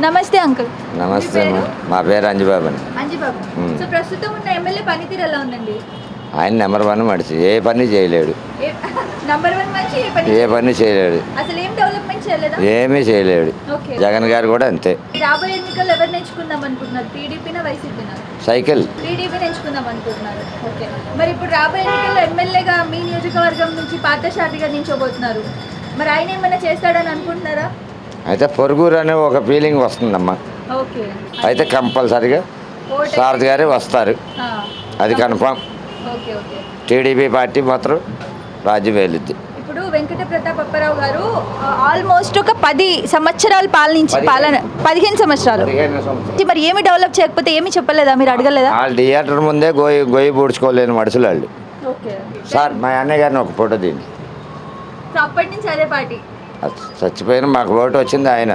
నమస్తే అంకుల్. నమస్తే మీ పేరు? మా పేరు అంజబాబు అని. అంజిబాబు. సో ప్రస్తుతం ఉన్న ఎమ్మెల్యే పనితీరు ఎలా ఉందండి? ఆయన నెంబర్ 1 మనిషి, ఏ పని చేయలేడు, నంబర్ 1 మంచి ఏ పని చేయలేడు, అసలు ఏం డెవలప్మెంట్ చేయలేదా? ఏమీ చేయలేడు. ఓకే. జగన్ గారు కూడా అంతే. రాబోయే ఎన్నికల్లో ఎవరు ఎంచుకుందాం అనుకుంటున్నారు? టీడీపీనా వైసీపీనా? సైకిల్ టీడీపీని ఎంచుకుందాం అనుకుంటున్నారు. ఓకే. మరి ఇప్పుడు రాబోయే ఎన్నికల్లో ఎమ్మెల్యేగా మీ నియోజకవర్గం నుంచి పార్థసారథిగా నిల్చోబోతున్నారు. మరి ఆయన ఏమైనా చేస్తాడని అనుకుంటున్నారా? అయితే పొరుగురు అనే ఒక ఫీలింగ్ వస్తుందమ్మా. ఓకే. అయితే కంపల్సరిగా ఓటు సారథి గారే వస్తారు, ఆ. అది confirm. Okay okay. TDP party మాత్రం రాజ్యం వెళ్తుంది. ఇప్పుడు వెంకట ప్రతాప్ అప్పారావు గారు ఆల్మోస్ట్ ఒక 10 సంవత్సరాలు పాలన 15 సంవత్సరాలు. మరి ఏమి డెవలప్ చేయకపోతే ఏమి చెప్పలేదా? మీరు అడగలేదా? వాళ్ళు థియేటర్ ముందే గొయ్యి పూడ్చుకోలేని మనుషులు వాళ్ళు. ఓకే. సార్ మా అన్నయ్య గారిని ఒక ఫోటో దీన్ని సో అప్పటి నుంచి అదే పార్టీ. చచ్చిపోయిన మాకు ఓటు వచ్చింది ఆయన.